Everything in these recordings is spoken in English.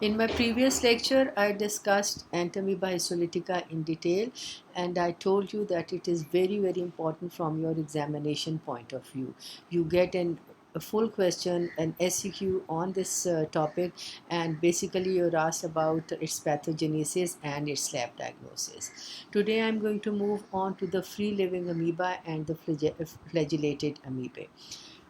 In my previous lecture, I discussed Entamoeba histolytica in detail, and I told you that it is very, very important from your examination point of view. You get a full question, an SEQ on this topic, and basically you're asked about its pathogenesis and its lab diagnosis. Today I'm going to move on to the free-living amoeba and the flagellated amoeba.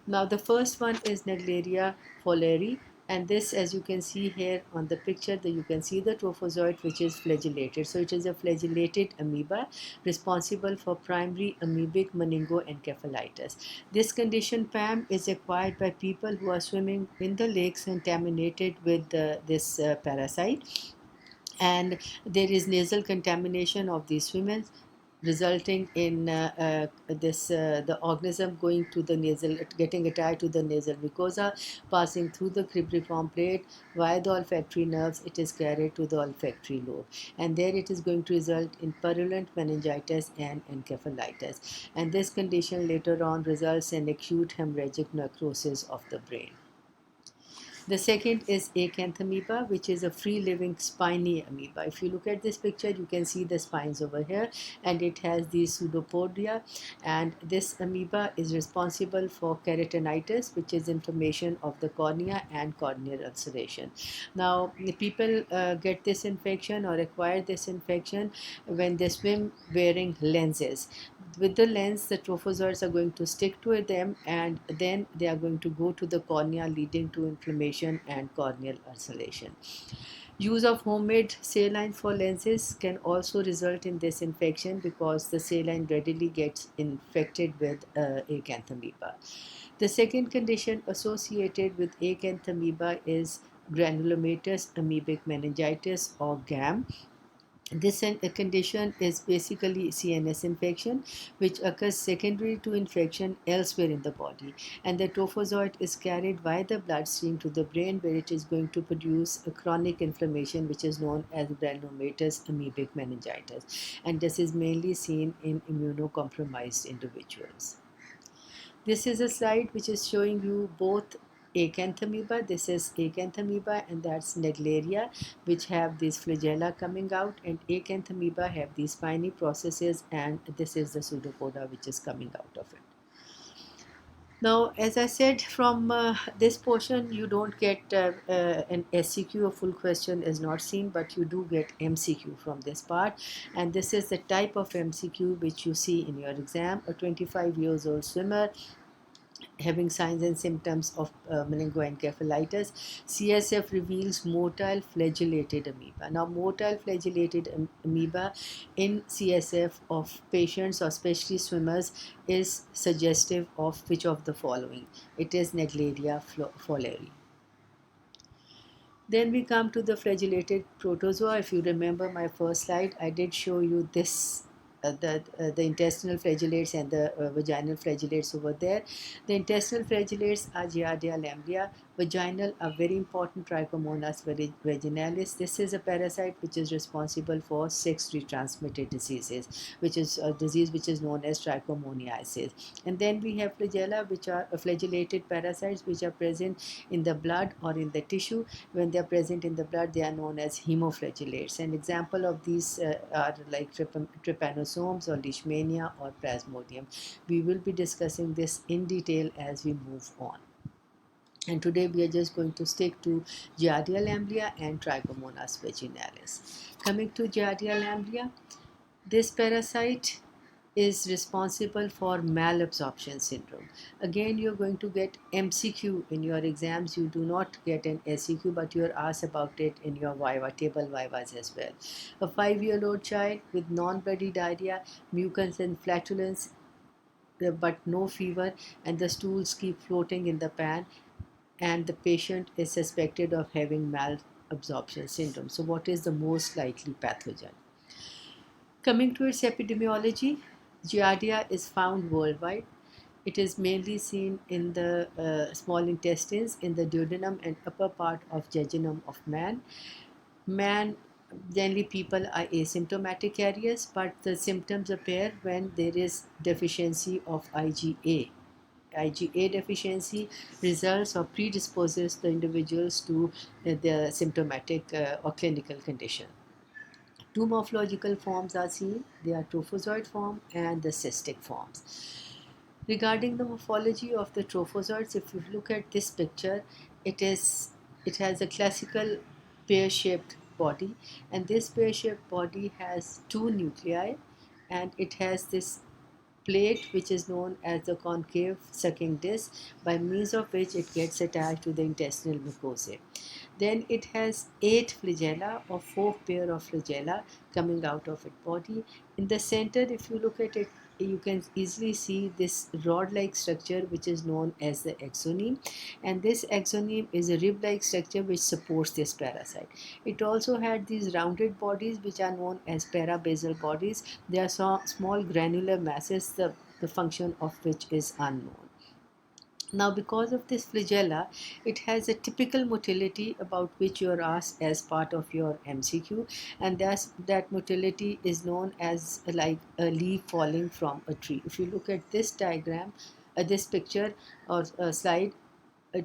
Now the first one is Naegleria fowleri, and this, as you can see here on the picture, that you can see the trophozoite which is flagellated. So it is a flagellated amoeba responsible for primary amoebic meningoencephalitis. This condition, PAM, is acquired by people who are swimming in the lakes contaminated with this parasite, and there is nasal contamination of these swimmers, resulting in the organism going to the nasal, getting attached to the nasal mucosa, passing through the cribriform plate via the olfactory nerves. It is carried to the olfactory lobe, and there it is going to result in purulent meningitis and encephalitis. And this condition later on results in acute hemorrhagic necrosis of the brain. The second is acanthamoeba, which is a free-living spiny amoeba. If you look at this picture, you can see the spines over here, and it has these pseudopodia. And this amoeba is responsible for keratinitis, which is inflammation of the cornea and corneal ulceration. Now, the people get this infection or acquire this infection when they swim wearing lenses. With the lens, the trophozoites are going to stick to them, and then they are going to go to the cornea, leading to inflammation and corneal ulceration. Use of homemade saline for lenses can also result in this infection because the saline readily gets infected with acanthamoeba. The second condition associated with acanthamoeba is granulomatous amoebic meningitis, or GAM. This condition is basically CNS infection, which occurs secondary to infection elsewhere in the body, and the trophozoite is carried by the bloodstream to the brain, where it is going to produce a chronic inflammation which is known as granulomatous amoebic meningitis, and this is mainly seen in immunocompromised individuals. This is a slide which is showing you both acanthamoeba. This is acanthamoeba, and that's Naegleria, which have these flagella coming out, and acanthamoeba have these spiny processes, and this is the pseudopoda which is coming out of it. Now, as I said, from this portion, you don't get an SCQ, a full question is not seen, but you do get MCQ from this part. And this is the type of MCQ which you see in your exam. A 25 years old swimmer having signs and symptoms of meningoencephalitis. CSF reveals motile flagellated amoeba. Now, motile flagellated amoeba in CSF of patients, or especially swimmers, is suggestive of which of the following? It is Naegleria fowleri. Then we come to the flagellated protozoa. If you remember my first slide, I did show you this, the intestinal flagellates and the vaginal flagellates over there. The intestinal flagellates are Giardia lamblia. Vaginal are very important, Trichomonas vaginalis. This is a parasite which is responsible for sexually transmitted diseases, which is a disease which is known as trichomoniasis. And then we have flagella, which are flagellated parasites which are present in the blood or in the tissue. When they are present in the blood, they are known as hemoflagellates. An example of these are like trypanosomes or leishmania or plasmodium. We will be discussing this in detail as we move on. And today we are just going to stick to Giardia lamblia and Trichomonas vaginalis. Coming to Giardia lamblia, this parasite is responsible for malabsorption syndrome. Again, you're going to get MCQ in your exams. You do not get an SEQ, but you're asked about it in your Viva, table Vivas as well. A 5-year-old child with non-bloody diarrhea, mucus and flatulence, but no fever, and the stools keep floating in the pan, and the patient is suspected of having malabsorption syndrome. So what is the most likely pathogen? Coming to its epidemiology, Giardia is found worldwide. It is mainly seen in the small intestines, in the duodenum and upper part of jejunum of man. Generally people are asymptomatic carriers, but the symptoms appear when there is deficiency of IgA. IgA deficiency results or predisposes the individuals to the symptomatic or clinical condition. Two morphological forms are seen. They are trophozoite form and the cystic forms. Regarding the morphology of the trophozoites, if you look at this picture, it has a classical pear-shaped body, and this pear-shaped body has two nuclei, and it has this plate which is known as the concave sucking disc, by means of which it gets attached to the intestinal mucosa. Then it has 8 flagella or 4 pair of flagella coming out of its body. In the center, if you look at it, you can easily see this rod-like structure which is known as the axoneme, and this axoneme is a rib-like structure which supports this parasite. It also had these rounded bodies which are known as parabasal bodies. They are small granular masses, the function of which is unknown. Now, because of this flagella, it has a typical motility about which you are asked as part of your MCQ, and that motility is known as like a leaf falling from a tree. If you look at this diagram, this picture or slide, a,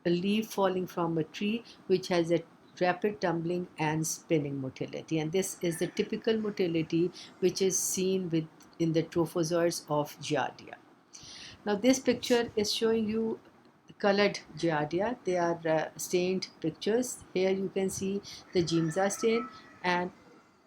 a leaf falling from a tree which has a rapid tumbling and spinning motility, and this is the typical motility which is seen in the trophozoites of Giardia. Now this picture is showing you colored Giardia. They are stained pictures. Here you can see the Giemsa stain,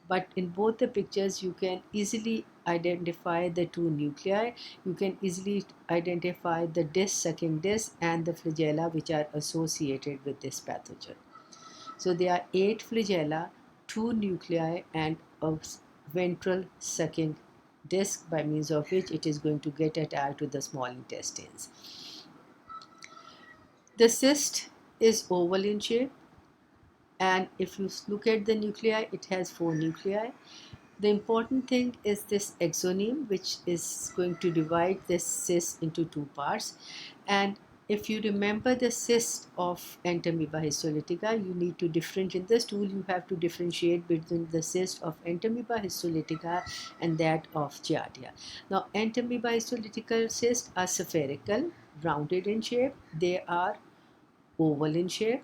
but in both the pictures you can easily identify the two nuclei. You can easily identify the disc, sucking disc, and the flagella which are associated with this pathogen. So there are 8 flagella, 2 nuclei, and a ventral sucking disc by means of which it is going to get attached to the small intestines. The cyst is oval in shape, and if you look at the nuclei, it has 4 nuclei. The important thing is this axoneme, which is going to divide this cyst into 2 parts. And if you remember the cyst of Entamoeba histolytica, you need to differentiate. In this tool, you have to differentiate between the cyst of Entamoeba histolytica and that of Giardia. Now, Entamoeba histolytical cysts are spherical, rounded in shape. They are oval in shape.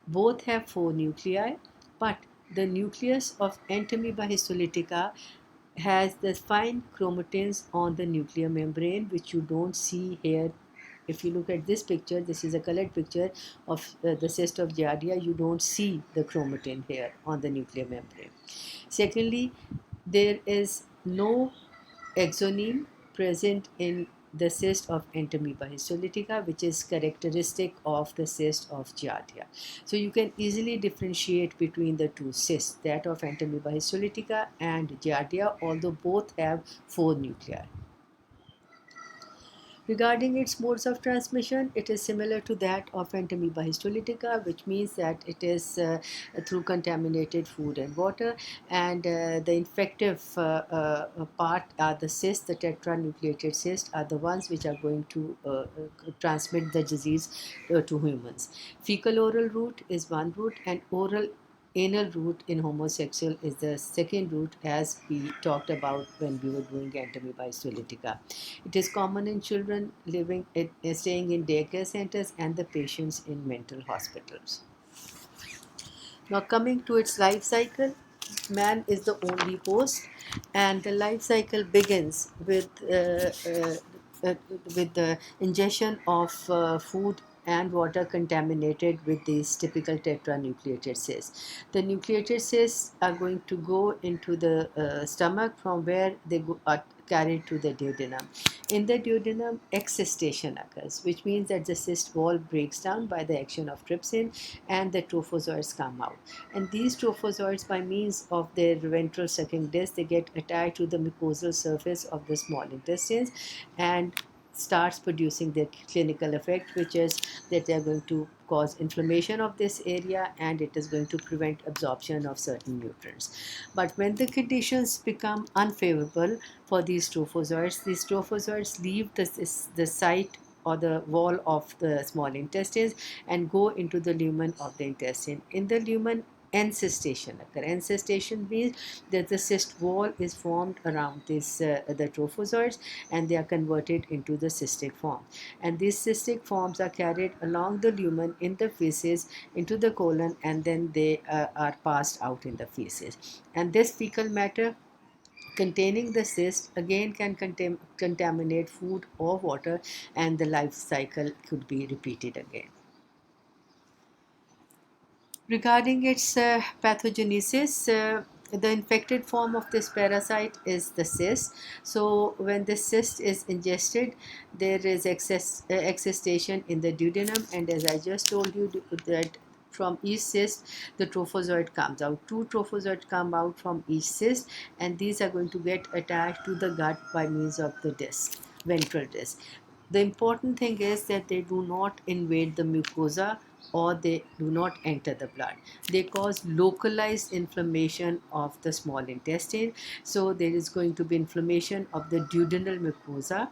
Both have 4 nuclei, but the nucleus of Entamoeba histolytica has the fine chromatins on the nuclear membrane, which you don't see here. If you look at this picture, this is a colored picture of the cyst of Giardia. You don't see the chromatin here on the nuclear membrane. Secondly, there is no axoneme present in the cyst of Entamoeba histolytica, which is characteristic of the cyst of Giardia. So you can easily differentiate between the two cysts, that of Entamoeba histolytica and Giardia, although both have 4 nuclei. Regarding its modes of transmission, it is similar to that of Entamoeba histolytica, which means that it is through contaminated food and water, and the infective part are the cysts, the tetranucleated cysts are the ones which are going to transmit the disease to humans. Fecal oral route is one route, and oral anal route in homosexual is the second route, as we talked about when we were doing Entamoeba histolytica. It is common in children staying in daycare centers and the patients in mental hospitals. Now, coming to its life cycle, man is the only host, and the life cycle begins with the ingestion of food and water contaminated with these typical tetranucleated cysts. The nucleated cysts are going to go into the stomach, from where they are carried to the duodenum. In the duodenum, excistation occurs, which means that the cyst wall breaks down by the action of trypsin, and the trophozoites come out. And these trophozoites, by means of their ventral sucking disc, they get attached to the mucosal surface of the small intestines and starts producing their clinical effect, which is that they are going to cause inflammation of this area, and it is going to prevent absorption of certain nutrients. But when the conditions become unfavorable for these trophozoites leave the site or the wall of the small intestines and go into the lumen of the intestine. In the lumen, encystation occur. Encystation means that the cyst wall is formed around the trophozoites, and they are converted into the cystic form. And these cystic forms are carried along the lumen in the feces into the colon, and then they are passed out in the feces. And this fecal matter containing the cyst again can contaminate food or water, and the life cycle could be repeated again. Regarding its pathogenesis, the infected form of this parasite is the cyst. So, when the cyst is ingested, there is excitation in the duodenum, and as I just told you, that from each cyst, the trophozoite comes out. Two trophozoites come out from each cyst, and these are going to get attached to the gut by means of the disc, ventral disc. The important thing is that they do not invade the mucosa, or they do not enter the blood. They cause localized inflammation of the small intestine. So there is going to be inflammation of the duodenal mucosa,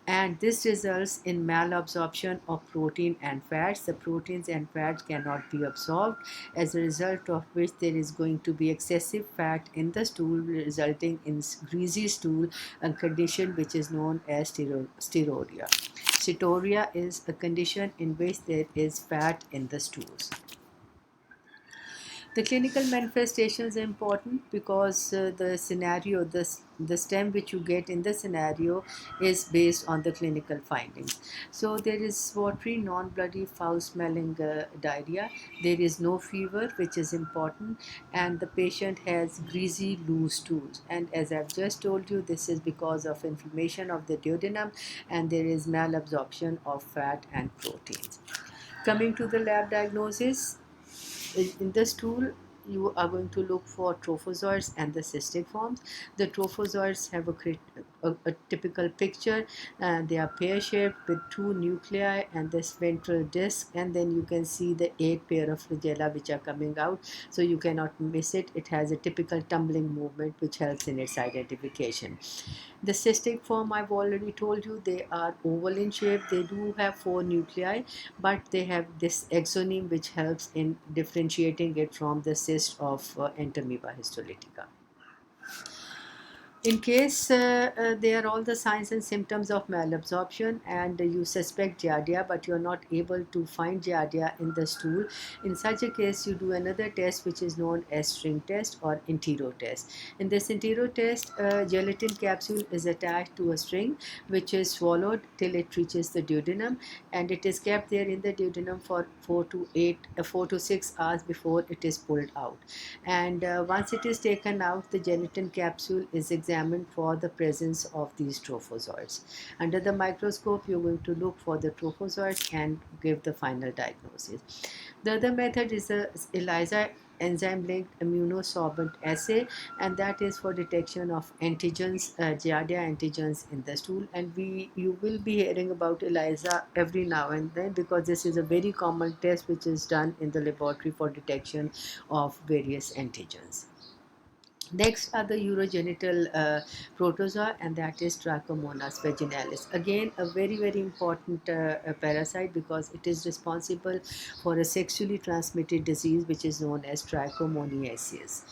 and this results in malabsorption of protein and fats. The proteins and fats cannot be absorbed, as a result of which there is going to be excessive fat in the stool, resulting in greasy stool, a condition which is known as steroria. Steroria is a condition in which there is fat in the stools. The clinical manifestations are important because the scenario, the stem which you get in the scenario is based on the clinical findings. So there is watery, non-bloody, foul-smelling diarrhea. There is no fever, which is important, and the patient has greasy, loose stools. And as I've just told you, this is because of inflammation of the duodenum, and there is malabsorption of fat and proteins. Coming to the lab diagnosis, in this tool you are going to look for trophozoites and the cystic forms. The trophozoites have a typical picture. They are pear-shaped with two nuclei and this ventral disc, and then you can see the 8 pair of flagella which are coming out, so you cannot miss it. It has a typical tumbling movement which helps in its identification. The cystic form, I've already told you, they are oval in shape. They do have 4 nuclei, but they have this exoneme which helps in differentiating it from the cyst of Entamoeba histolytica. In case there are all the signs and symptoms of malabsorption and you suspect giardia, but you are not able to find giardia in the stool, in such a case you do another test which is known as string test or Intero test. In this Intero test, a gelatin capsule is attached to a string which is swallowed till it reaches the duodenum, and it is kept there in the duodenum for 4 to 6 hours before it is pulled out. And once it is taken out, the gelatin capsule is examined for the presence of these trophozoites. Under the microscope, you're going to look for the trophozoites and give the final diagnosis. The other method is the ELISA, enzyme linked immunosorbent assay, and that is for detection of antigens, giardia antigens in the stool. And you will be hearing about ELISA every now and then, because this is a very common test which is done in the laboratory for detection of various antigens. Next are the urogenital protozoa, and that is Trichomonas vaginalis. Again, a very important parasite, because it is responsible for a sexually transmitted disease which is known as trichomoniasis.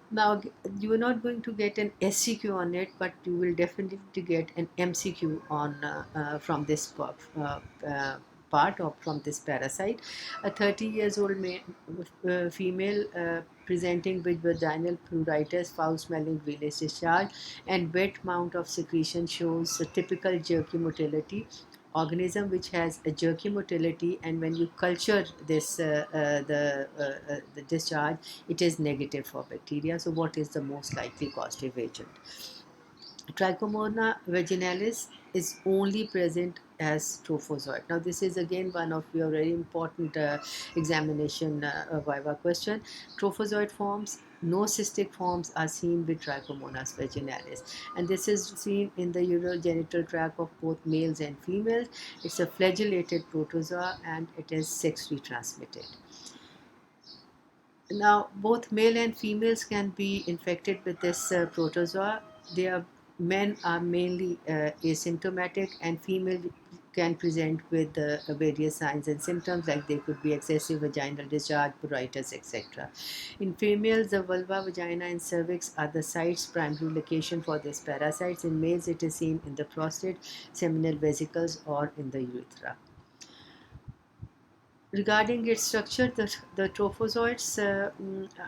Now, you are not going to get an SCQ on it, but you will definitely get an MCQ on from this part or from this parasite. A 30 years old female presenting with vaginal pruritus, foul smelling venous discharge, and wet mount of secretion shows a typical jerky motility. Organism which has a jerky motility, and when you culture this the discharge, it is negative for bacteria. So what is the most likely causative agent? Trichomona vaginalis is only present as trophozoite. Now this is again one of your very important examination viva question. Trophozoite forms, no cystic forms are seen with Trichomonas vaginalis, and this is seen in the urogenital tract of both males and females. It's a flagellated protozoa and it is sexually transmitted. Now, both male and females can be infected with this protozoa. Men are mainly asymptomatic, and female can present with various signs and symptoms, like they could be excessive vaginal discharge, pruritus, etc. In females, the vulva, vagina, and cervix are the site's primary location for these parasites. In males, it is seen in the prostate, seminal vesicles, or in the urethra. Regarding its structure, the trophozoites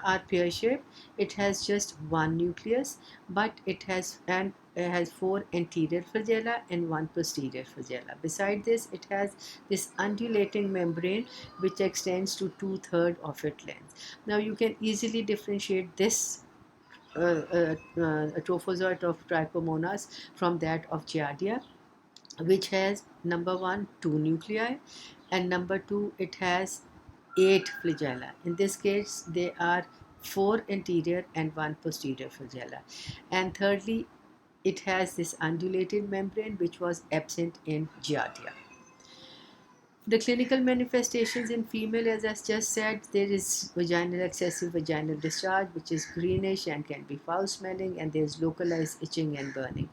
are pear-shaped. It has just one nucleus, but it has four anterior flagella and one posterior flagella. Beside this, it has this undulating membrane which extends to 2/3 of its length. Now you can easily differentiate this trophozoite of Trichomonas from that of Giardia, which has number one, two nuclei, and number two, it has eight flagella. In this case, they are four anterior and one posterior flagella. And thirdly, it has this undulated membrane which was absent in Giardia. The clinical manifestations in female, as I just said, there is excessive vaginal discharge, which is greenish and can be foul smelling, and there is localized itching and burning.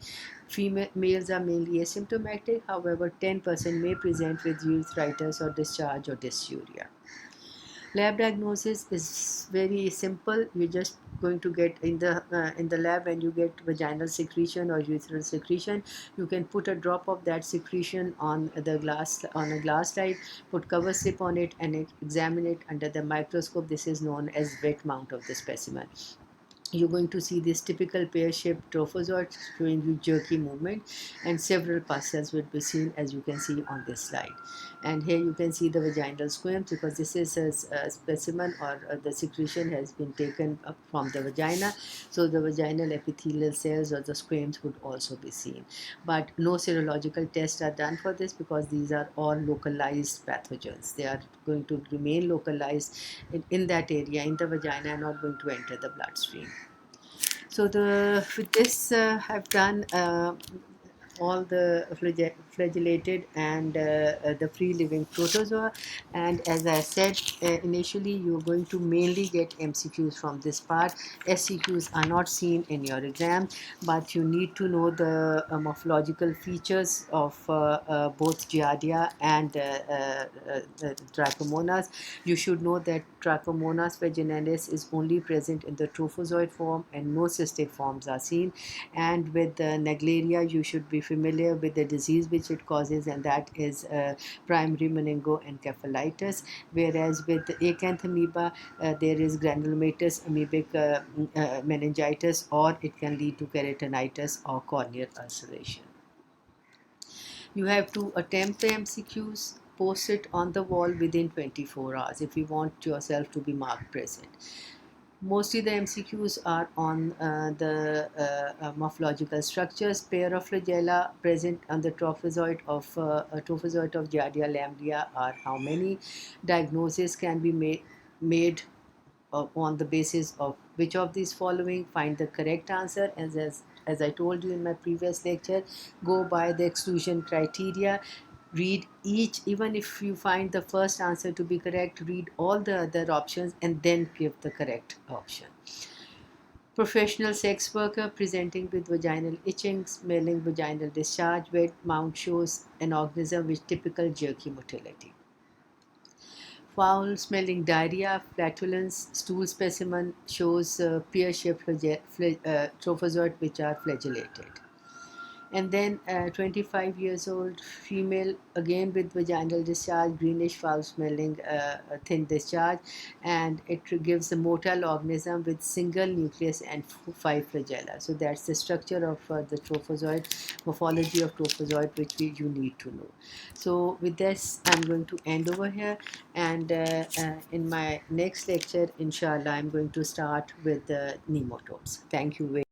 Males are mainly asymptomatic, however, 10% may present with urethritis or discharge or dysuria. Lab diagnosis is very simple. You're just going to get in the lab, and you get vaginal secretion or urethral secretion. You can put a drop of that secretion on a glass slide, put cover slip on it, and examine it under the microscope. This is known as wet mount of the specimen. You're going to see this typical pear-shaped trophozoite showing you jerky movement, and several pus will be seen, as you can see on this slide. And here you can see the vaginal squamous, because this is a specimen, or the secretion has been taken up from the vagina, so the vaginal epithelial cells or the squamous would also be seen. But no serological tests are done for this, because these are all localized pathogens. They are going to remain localized in that area, in the vagina, and not going to enter the bloodstream. So with this, I've done all the flagellated and the free living protozoa. And as I said initially, you're going to mainly get MCQs from this part. SCQs are not seen in your exam, but you need to know the morphological features of both Giardia and Trichomonas. You should know that Trichomonas vaginalis is only present in the trophozoite form, and no cystic forms are seen. And with Naegleria, you should be familiar with the disease which it causes, and that is primary meningoencephalitis. Whereas with the acanthamoeba, there is granulomatous amoebic meningitis, or it can lead to keratinitis or corneal ulceration. You have to attempt the MCQs, post it on the wall within 24 hours if you want yourself to be marked present. Mostly the MCQs are on the morphological structures. Pair of flagella present on the trophozoite of Giardia lamblia are how many. Diagnosis can be made on the basis of which of these following. Find the correct answer. As I told you in my previous lecture, go by the exclusion criteria. Read each, even if you find the first answer to be correct, read all the other options and then give the correct option. Professional sex worker presenting with vaginal itching, smelling, vaginal discharge, wet mount shows an organism with typical jerky motility. Foul smelling diarrhea, flatulence, stool specimen shows pear-shaped trophozoite which are flagellated. And then 25 years old female, again with vaginal discharge, greenish foul smelling thin discharge, and it gives a motile organism with single nucleus and 5 flagella. So that's the structure of the trophozoite, morphology of trophozoite, which you need to know. So with this, I'm going to end over here, and in my next lecture, inshallah, I'm going to start with the nematodes. Thank you very much.